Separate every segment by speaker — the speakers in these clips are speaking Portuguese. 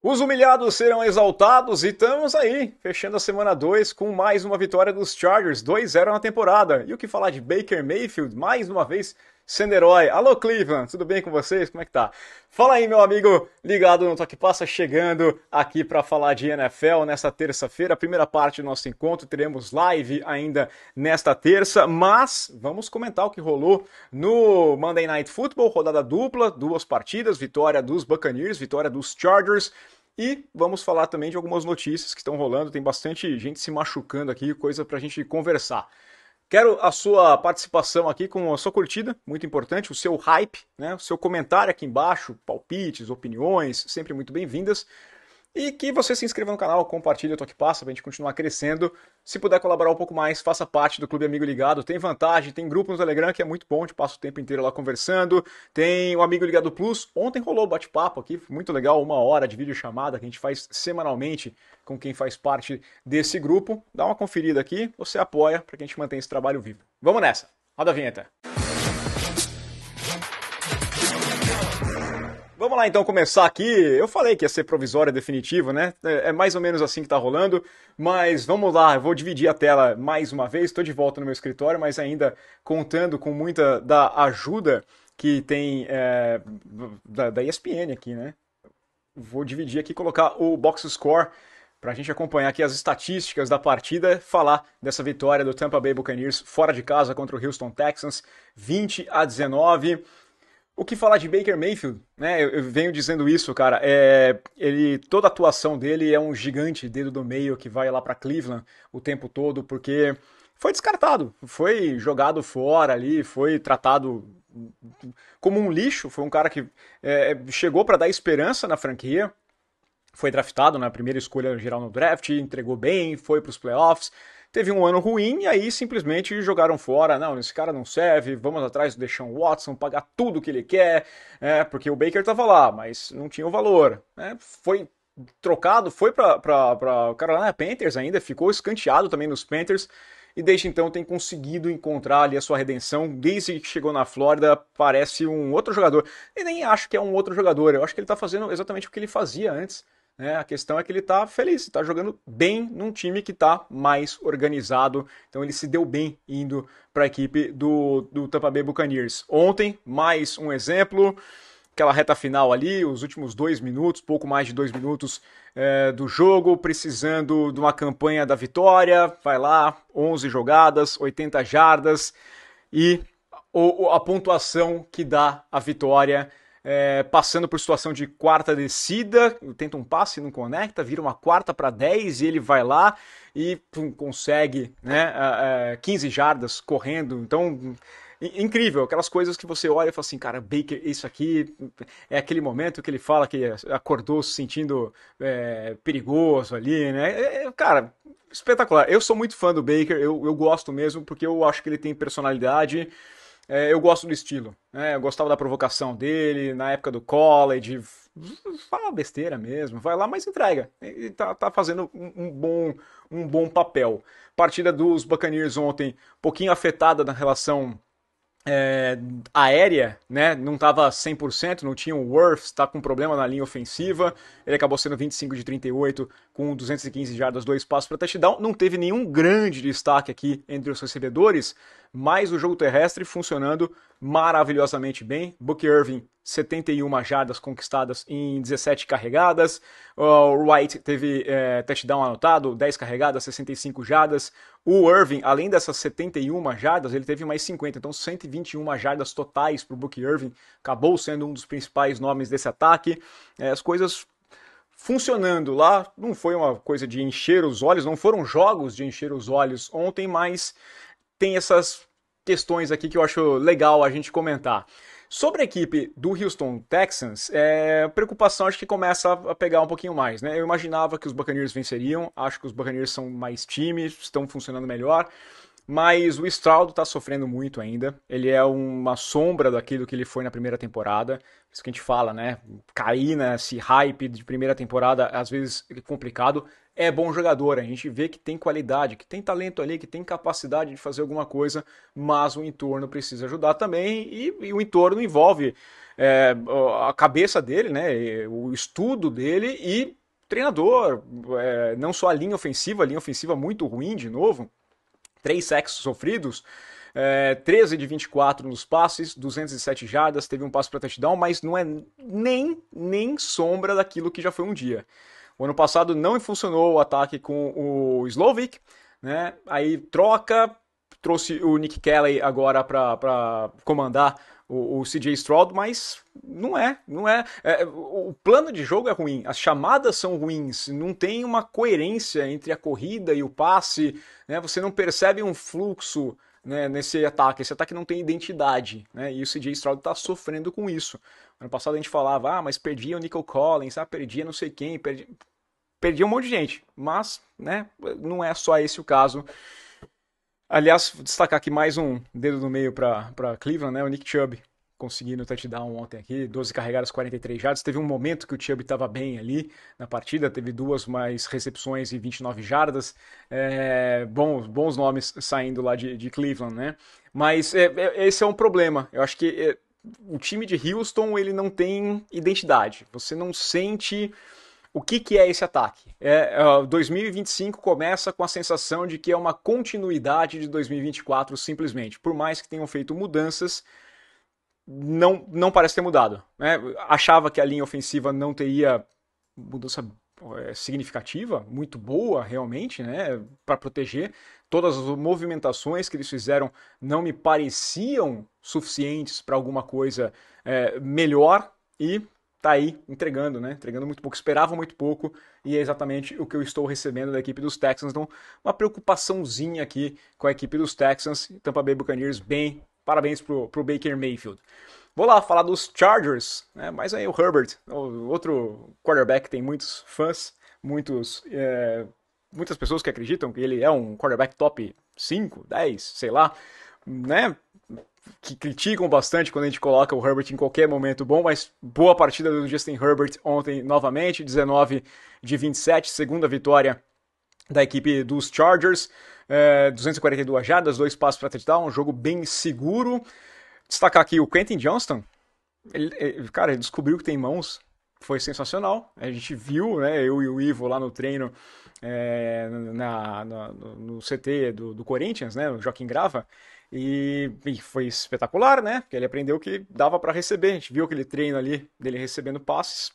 Speaker 1: Os humilhados serão exaltados e estamos aí, fechando a semana 2 com mais uma vitória dos Chargers, 2-0 na temporada. E o que falar de Baker Mayfield, mais uma vez sendo herói. Alô Cleveland, tudo bem com vocês? Como é que tá? Fala aí, meu amigo ligado no Toque Passa, chegando aqui para falar de NFL nesta terça-feira, a primeira parte do nosso encontro. Teremos live ainda nesta terça, mas vamos comentar o que rolou no Monday Night Football, rodada dupla, duas partidas, vitória dos Buccaneers, vitória dos Chargers. E vamos falar também de algumas notícias que estão rolando, tem bastante gente se machucando aqui, coisa pra gente conversar. Quero a sua participação aqui com a sua curtida, muito importante, o seu hype, né? O seu comentário aqui embaixo, palpites, opiniões, sempre muito bem-vindas. E que você se inscreva no canal, compartilhe o Toque Passa pra gente continuar crescendo. Se puder colaborar um pouco mais, faça parte do Clube Amigo Ligado. Tem vantagem, tem grupo no Telegram que é muito bom, a gente passa o tempo inteiro lá conversando. Tem o Amigo Ligado Plus. Ontem rolou o bate-papo aqui, muito legal, 1 hora de videochamada que a gente faz semanalmente com quem faz parte desse grupo. Dá uma conferida aqui, você apoia para que a gente mantenha esse trabalho vivo. Vamos nessa, roda a vinheta. Vamos lá então começar aqui. Eu falei que ia ser provisório definitivo, né? É mais ou menos assim que tá rolando. Mas vamos lá, eu vou dividir a tela mais uma vez. Estou de volta no meu escritório, mas ainda contando com muita da ajuda que tem da ESPN aqui, né? Vou dividir aqui, colocar o box score para a gente acompanhar aqui as estatísticas da partida, falar dessa vitória do Tampa Bay Buccaneers fora de casa contra o Houston Texans, 20-19. O que falar de Baker Mayfield, né? Eu venho dizendo isso, cara. Toda a atuação dele é um gigante dedo do meio que vai lá para Cleveland o tempo todo, porque foi descartado, foi jogado fora ali, foi tratado como um lixo. Foi um cara que chegou para dar esperança na franquia, foi draftado na primeira escolha geral no draft, entregou bem, foi para os playoffs. Teve um ano ruim e aí simplesmente jogaram fora. Não, esse cara não serve, vamos atrás do Deshaun Watson, pagar tudo que ele quer, porque o Baker estava lá, mas não tinha o valor. Foi trocado, foi para o Carolina Panthers ainda, ficou escanteado também nos Panthers, e desde então tem conseguido encontrar ali a sua redenção. Desde que chegou na Flórida, parece um outro jogador. E nem acho que é um outro jogador, eu acho que ele está fazendo exatamente o que ele fazia antes. A questão é que ele está feliz, está jogando bem num time que está mais organizado. Então ele se deu bem indo para a equipe do Tampa Bay Buccaneers. Ontem, mais um exemplo, aquela reta final ali, os últimos 2 minutos, pouco mais de 2 minutos do jogo, precisando de uma campanha da vitória. Vai lá, 11 jogadas, 80 jardas e a pontuação que dá a vitória. Passando por situação de quarta descida, tenta um passe, não conecta, vira uma quarta para 10 e ele vai lá e consegue, né, 15 jardas correndo. Então, incrível, aquelas coisas que você olha e fala assim, cara, Baker, isso aqui é aquele momento que ele fala que acordou se sentindo perigoso ali, né? Cara, espetacular. Eu sou muito fã do Baker, eu gosto mesmo, porque eu acho que ele tem personalidade. Eu gosto do estilo, né? Eu gostava da provocação dele, na época do college, fala besteira mesmo, vai lá, mas entrega. Ele tá fazendo um bom papel. Partida dos Buccaneers ontem, um pouquinho afetada na relação aérea, né? Não estava 100%, não tinha o Worth, está com problema na linha ofensiva. Ele acabou sendo 25 de 38 com 215 jardas, 2 passos para touchdown. Não teve nenhum grande destaque aqui entre os recebedores, mas o jogo terrestre funcionando maravilhosamente bem. Buck Irving, 71 jardas conquistadas em 17 carregadas. O White teve touchdown anotado, 10 carregadas, 65 jardas. O Irving, além dessas 71 jardas, ele teve mais 50, então 121 jardas totais para o Buck Irving. Acabou sendo um dos principais nomes desse ataque. As coisas funcionando lá, não foi uma coisa de encher os olhos, não foram jogos de encher os olhos ontem, mas tem essas questões aqui que eu acho legal a gente comentar. Sobre a equipe do Houston Texans, a preocupação acho que começa a pegar um pouquinho mais, né? Eu imaginava que os Buccaneers venceriam, acho que os Buccaneers são mais time, estão funcionando melhor, mas o Stroud está sofrendo muito ainda. Ele é uma sombra daquilo que ele foi na primeira temporada. Isso que a gente fala, né? Cair nesse hype de primeira temporada, às vezes é complicado. É bom jogador, a gente vê que tem qualidade, que tem talento ali, que tem capacidade de fazer alguma coisa, mas o entorno precisa ajudar também, e o entorno envolve a cabeça dele, né? O estudo dele e treinador, não só a linha ofensiva muito ruim de novo, 3 sacks sofridos, 13 de 24 nos passes, 207 jardas, teve um passe para touchdown, mas não é nem sombra daquilo que já foi um dia. O ano passado não funcionou o ataque com o Slovic, né? Aí trouxe o Nick Kelly agora para comandar o CJ Stroud, mas não é. O plano de jogo é ruim, as chamadas são ruins, não tem uma coerência entre a corrida e o passe, né? Você não percebe um fluxo, né, nesse ataque. Esse ataque não tem identidade, né? E o CJ Stroud está sofrendo com isso. Ano passado a gente falava, mas perdia o Nico Collins, perdia não sei quem, perdia um monte de gente, mas, né, não é só esse o caso. Aliás, vou destacar aqui mais um dedo no meio para Cleveland, né? O Nick Chubb conseguindo touchdown ontem aqui, 12 carregadas, 43 jardas. Teve um momento que o Chubb estava bem ali na partida, teve 2 mais recepções e 29 jardas. Bons nomes saindo lá de Cleveland, né? Mas esse é um problema. Eu acho que o time de Houston ele não tem identidade. Você não sente o que é esse ataque? 2025 começa com a sensação de que é uma continuidade de 2024 simplesmente. Por mais que tenham feito mudanças, não parece ter mudado. Né? Achava que a linha ofensiva não teria mudança significativa, muito boa realmente, né, para proteger. Todas as movimentações que eles fizeram não me pareciam suficientes para alguma coisa melhor, e tá aí entregando, né? Entregando muito pouco, esperava muito pouco, e é exatamente o que eu estou recebendo da equipe dos Texans. Então, uma preocupaçãozinha aqui com a equipe dos Texans. Tampa Bay Buccaneers, bem, parabéns pro Baker Mayfield. Vou lá falar dos Chargers, né? Mas aí o Herbert, outro quarterback que tem muitos fãs, muitas pessoas que acreditam que ele é um quarterback top 5, 10, sei lá, né? Que criticam bastante quando a gente coloca o Herbert em qualquer momento bom, mas boa partida do Justin Herbert ontem novamente, 19 de 27, segunda vitória da equipe dos Chargers, 242 jardas, 2 passos para touchdown, um jogo bem seguro. Destacar aqui o Quentin Johnston, ele descobriu que tem mãos, foi sensacional, a gente viu, né, eu e o Ivo lá no treino, no CT do Corinthians, né, o Joaquim Grava, e foi espetacular, né? Porque ele aprendeu que dava para receber. A gente viu aquele treino ali dele recebendo passes.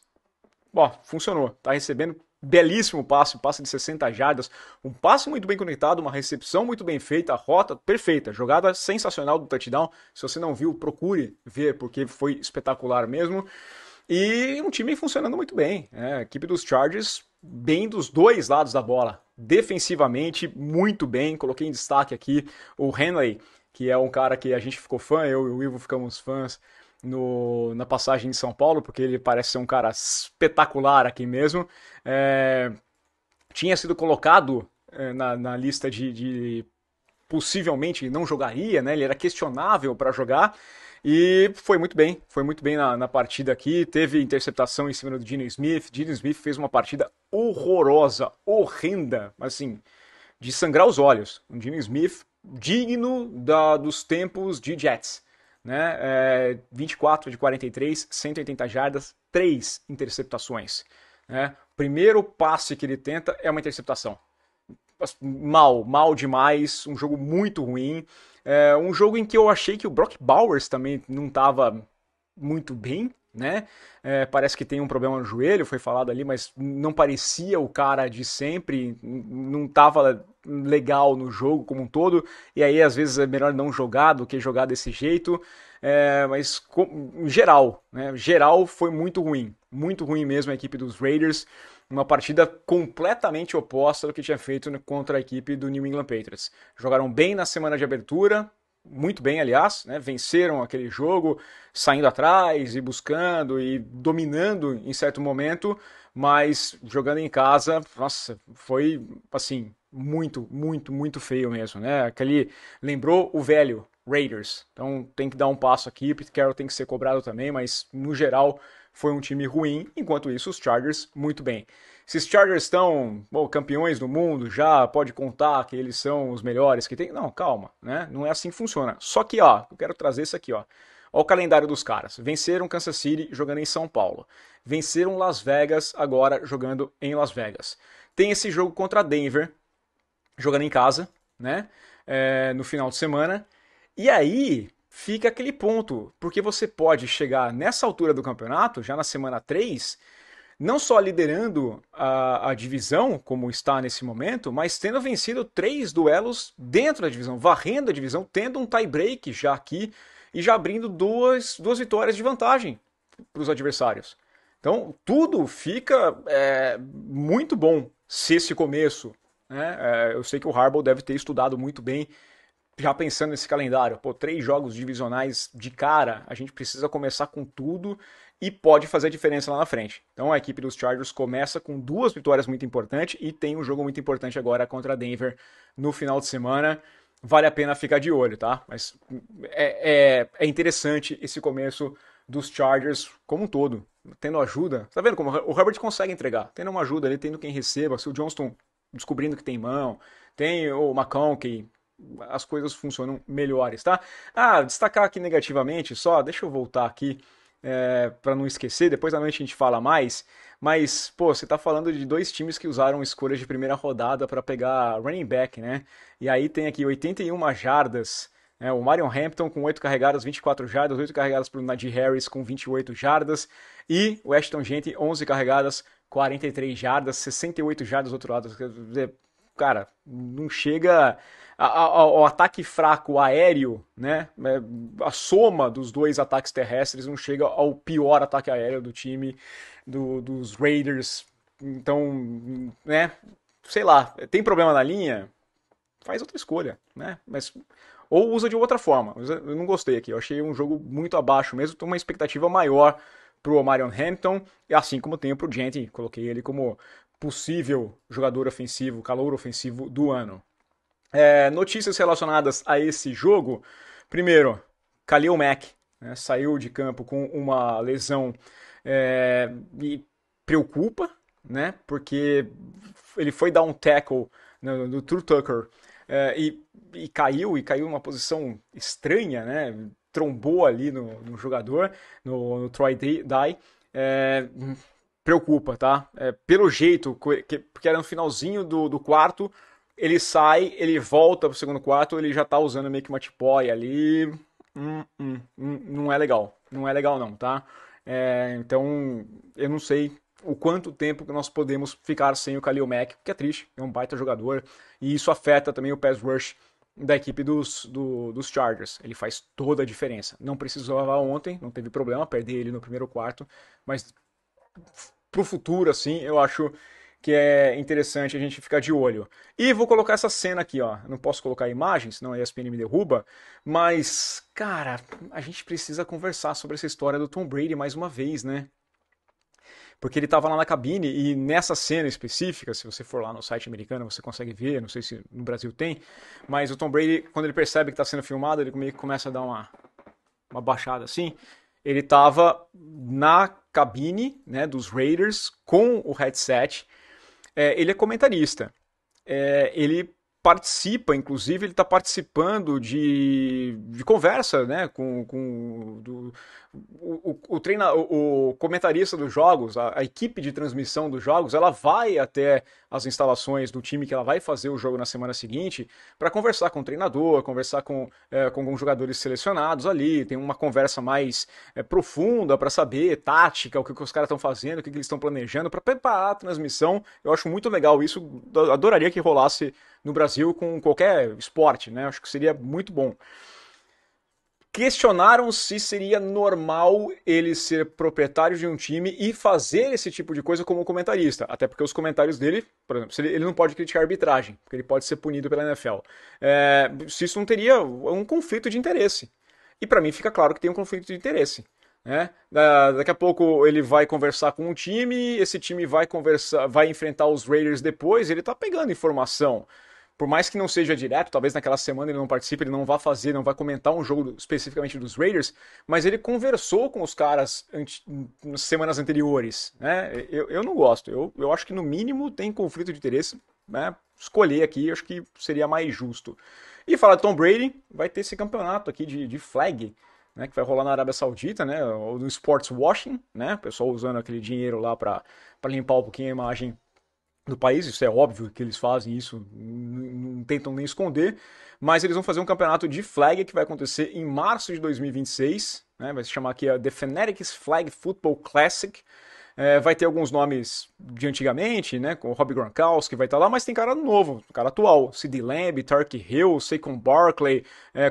Speaker 1: Funcionou. Tá recebendo belíssimo passe, passe de 60 jardas, um passe muito bem conectado, uma recepção muito bem feita, a rota perfeita, jogada sensacional do touchdown. Se você não viu, procure ver, porque foi espetacular mesmo. E um time funcionando muito bem. A equipe dos Chargers, bem dos dois lados da bola. Defensivamente, muito bem. Coloquei em destaque aqui o Henley, que é um cara que a gente ficou fã, eu e o Ivo ficamos fãs na passagem de São Paulo, porque ele parece ser um cara espetacular aqui mesmo. Tinha sido colocado na lista de possivelmente não jogaria, né? Ele era questionável para jogar, e foi muito bem na partida aqui. Teve interceptação em cima do Geno Smith. Geno Smith fez uma partida horrorosa, horrenda, assim, de sangrar os olhos. O Geno Smith digno dos tempos de Jets, né? 24 de 43, 180 jardas, 3 interceptações. Né? Primeiro passe que ele tenta é uma interceptação. Mal demais, um jogo muito ruim. Um jogo em que eu achei que o Brock Bowers também não estava muito bem, né? Parece que tem um problema no joelho, foi falado ali, mas não parecia o cara de sempre, não estava legal no jogo como um todo, e aí às vezes é melhor não jogar do que jogar desse jeito, mas em geral, né? Geral foi muito ruim mesmo a equipe dos Raiders, uma partida completamente oposta do que tinha feito contra a equipe do New England Patriots. Jogaram bem na semana de abertura, muito bem, aliás, né? Venceram aquele jogo, saindo atrás e buscando e dominando em certo momento, mas jogando em casa, nossa, foi assim, muito, muito, muito feio mesmo, né? Aquele lembrou o velho Raiders. Então tem que dar um passo aqui, Pete Carroll tem que ser cobrado também, mas no geral foi um time ruim, enquanto isso os Chargers muito bem. Se os Chargers estão campeões do mundo, já pode contar que eles são os melhores que tem? Não, calma, né? Não é assim que funciona. Só que, ó, eu quero trazer isso aqui, ó. Ó o calendário dos caras. Venceram Kansas City jogando em São Paulo. Venceram Las Vegas agora jogando em Las Vegas. Tem esse jogo contra Denver, jogando em casa, né? No final de semana. E aí fica aquele ponto, porque você pode chegar nessa altura do campeonato, já na semana 3, não só liderando a divisão, como está nesse momento, mas tendo vencido 3 duelos dentro da divisão, varrendo a divisão, tendo um tie-break já aqui e já abrindo duas vitórias de vantagem para os adversários. Então, tudo fica muito bom se esse começo. Né? Eu sei que o Harbaugh deve ter estudado muito bem, já pensando nesse calendário. Pô, 3 jogos divisionais de cara, a gente precisa começar com tudo e pode fazer diferença lá na frente. Então a equipe dos Chargers começa com 2 vitórias muito importantes e tem um jogo muito importante agora contra a Denver no final de semana. Vale a pena ficar de olho, tá? Mas é interessante esse começo dos Chargers como um todo. Tendo ajuda. Tá vendo como o Herbert consegue entregar? Tendo uma ajuda ali, tendo quem receba. Se o Johnston descobrindo que tem mão, tem o McConkey, as coisas funcionam melhores, tá? Destacar aqui negativamente só, deixa eu voltar aqui para não esquecer, depois da noite a gente fala mais, mas, pô, você tá falando de 2 times que usaram escolhas de primeira rodada para pegar running back, né? E aí tem aqui 81 jardas, né? O Marion Hampton com 8 carregadas, 24 jardas, 8 carregadas para o Najee Harris com 28 jardas, e o Ashton Jeanty, 11 carregadas, 43 jardas, 68 jardas do outro lado. Quer dizer, cara, não chega ao ataque fraco aéreo, né? A soma dos 2 ataques terrestres não chega ao pior ataque aéreo do time dos Raiders. Então, né? Sei lá, tem problema na linha? Faz outra escolha, né? Mas ou usa de outra forma. Eu não gostei aqui. Eu achei um jogo muito abaixo mesmo. Tenho uma expectativa maior pro Omarion Hampton, assim como tenho pro Jeanty. Coloquei ele como possível jogador ofensivo, calouro ofensivo do ano. Notícias relacionadas a esse jogo. Primeiro, Khalil Mack, né, saiu de campo com uma lesão e preocupa, né, porque ele foi dar um tackle no True Tucker e caiu numa posição estranha, né, trombou ali no jogador, no Troy Dye. Preocupa, tá? Pelo jeito, porque era no finalzinho do quarto, ele sai, ele volta pro segundo quarto, ele já tá usando meio que uma tipóia ali. Não é legal. Não é legal não, tá? Então, eu não sei o quanto tempo que nós podemos ficar sem o Khalil Mack, que é triste, é um baita jogador, e isso afeta também o pass rush da equipe dos Chargers. Ele faz toda a diferença. Não precisava ontem, não teve problema, perder ele no primeiro quarto, mas pro futuro, assim, eu acho que é interessante a gente ficar de olho. E vou colocar essa cena aqui, ó. Não posso colocar imagens, senão a ESPN me derruba. Mas, cara, a gente precisa conversar sobre essa história do Tom Brady mais uma vez, né? Porque ele estava lá na cabine e nessa cena específica, se você for lá no site americano, você consegue ver, não sei se no Brasil tem, mas o Tom Brady, quando ele percebe que está sendo filmado, ele meio que começa a dar uma baixada assim. Ele estava na cabine, né, dos Raiders com o headset. Ele é comentarista. Ele participa, inclusive, ele está participando de conversa, né, com o comentarista dos jogos, a equipe de transmissão dos jogos, ela vai até as instalações do time que ela vai fazer o jogo na semana seguinte para conversar com o treinador, conversar com alguns jogadores selecionados ali, tem uma conversa mais profunda para saber tática, o que os caras estão fazendo, o que eles estão planejando, para preparar a transmissão. Eu acho muito legal isso, adoraria que rolasse no Brasil com qualquer esporte, né? Acho que seria muito bom. Questionaram se seria normal ele ser proprietário de um time e fazer esse tipo de coisa como comentarista. Até porque os comentários dele, por exemplo, ele não pode criticar a arbitragem, porque ele pode ser punido pela NFL. Se isso não teria um conflito de interesse. E para mim fica claro que tem um conflito de interesse. né? Daqui a pouco ele vai conversar com um time, esse time vai conversar, vai enfrentar os Raiders depois, ele tá pegando informação. Por mais que não seja direto, talvez naquela semana ele não participe, ele não vá fazer, não vai comentar um jogo especificamente dos Raiders, mas ele conversou com os caras nas semanas anteriores, né? Eu não gosto, eu acho que no mínimo tem conflito de interesse, né? Escolher aqui, acho que seria mais justo. E falar de Tom Brady, vai ter esse campeonato aqui de flag, né, que vai rolar na Arábia Saudita, né, ou no sports washing, né, o pessoal usando aquele dinheiro lá para limpar um pouquinho a imagem do país, isso é óbvio que eles fazem isso, não tentam nem esconder, mas eles vão fazer um campeonato de flag que vai acontecer em março de 2026, né, vai se chamar aqui a The Fanatics Flag Football Classic. Vai ter alguns nomes de antigamente, né? Com o Rob Gronkowski vai estar lá, mas tem cara novo, cara atual. CeeDee Lamb, Tark Hill, Saquon Barkley,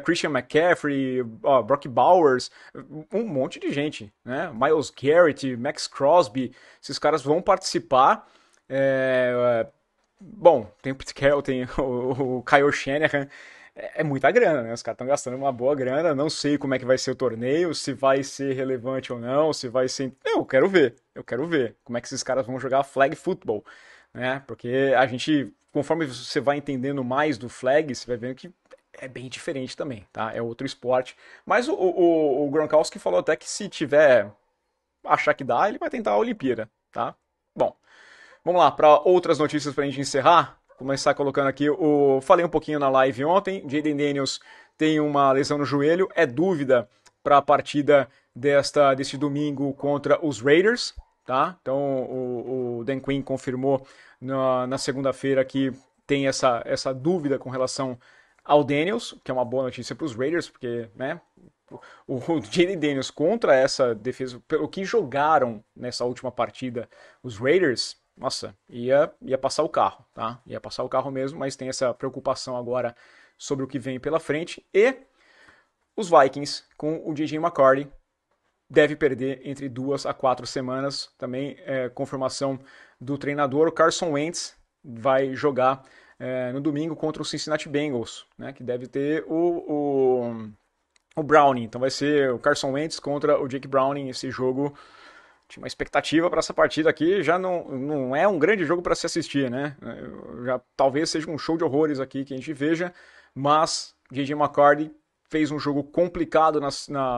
Speaker 1: Christian McCaffrey, Brock Bowers, um monte de gente, né? Myles Garrett, Max Crosby, esses caras vão participar. Bom, tem o Pete Carroll, tem o Kyle Shanahan. É muita grana, né? Os caras estão gastando uma boa grana. Não sei como é que vai ser o torneio, se vai ser relevante ou não, se vai ser. Eu quero ver. Eu quero ver como é que esses caras vão jogar flag football, né? Porque a gente, conforme você vai entendendo mais do flag, você vai vendo que é bem diferente também, tá? É outro esporte. Mas o Gronkowski falou até que se tiver achar que dá, ele vai tentar a Olimpíada, tá? Bom, vamos lá, para outras notícias para a gente encerrar. Começar colocando aqui, falei um pouquinho na live ontem, Jayden Daniels tem uma lesão no joelho, é dúvida para a partida deste domingo contra os Raiders, tá? Então o Dan Quinn confirmou na segunda-feira que tem essa dúvida com relação ao Daniels, que é uma boa notícia para os Raiders, porque, né, o Jayden Daniels contra essa defesa, pelo que jogaram nessa última partida, os Raiders, nossa, ia passar o carro, tá? Ia passar o carro mesmo, mas tem essa preocupação agora sobre o que vem pela frente. E os Vikings, com o DJ McCarthy, deve perder entre 2 a 4 semanas. Também confirmação do treinador, o Carson Wentz vai jogar no domingo contra o Cincinnati Bengals, né? Que deve ter o Browning. Então vai ser o Carson Wentz contra o Jake Browning, esse jogo. Tinha uma expectativa para essa partida aqui, já não é um grande jogo para se assistir, né? Já talvez seja um show de horrores aqui que a gente veja, mas J.J. McCarthy fez um jogo complicado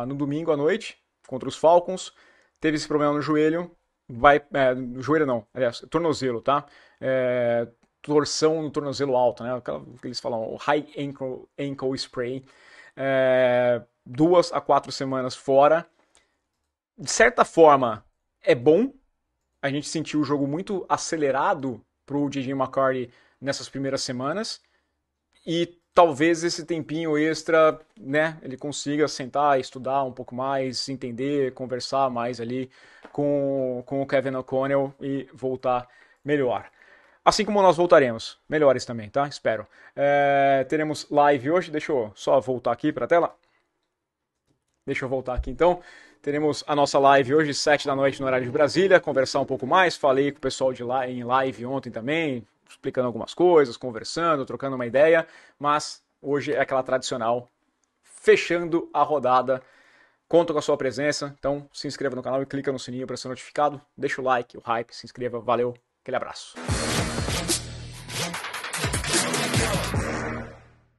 Speaker 1: no domingo à noite contra os Falcons, teve esse problema no joelho, no joelho não, aliás, tornozelo, tá? Torção no tornozelo alto, né? O que eles falam, o high ankle spray. 2 a 4 semanas fora. De certa forma, é bom. A gente sentiu o jogo muito acelerado pro J.J. McCarthy nessas primeiras semanas. E talvez esse tempinho extra, né, ele consiga sentar, estudar um pouco mais, entender, conversar mais ali com o Kevin O'Connell e voltar melhor. Assim como nós voltaremos, melhores também, tá? Espero. Teremos live hoje, deixa eu só voltar aqui para a tela. Deixa eu voltar aqui então. Teremos a nossa live hoje, 7 da noite no horário de Brasília, conversar um pouco mais. Falei com o pessoal em live ontem também, explicando algumas coisas, conversando, trocando uma ideia. Mas hoje é aquela tradicional, fechando a rodada. Conto com a sua presença, então se inscreva no canal e clica no sininho para ser notificado. Deixa o like, o hype, se inscreva, valeu, aquele abraço.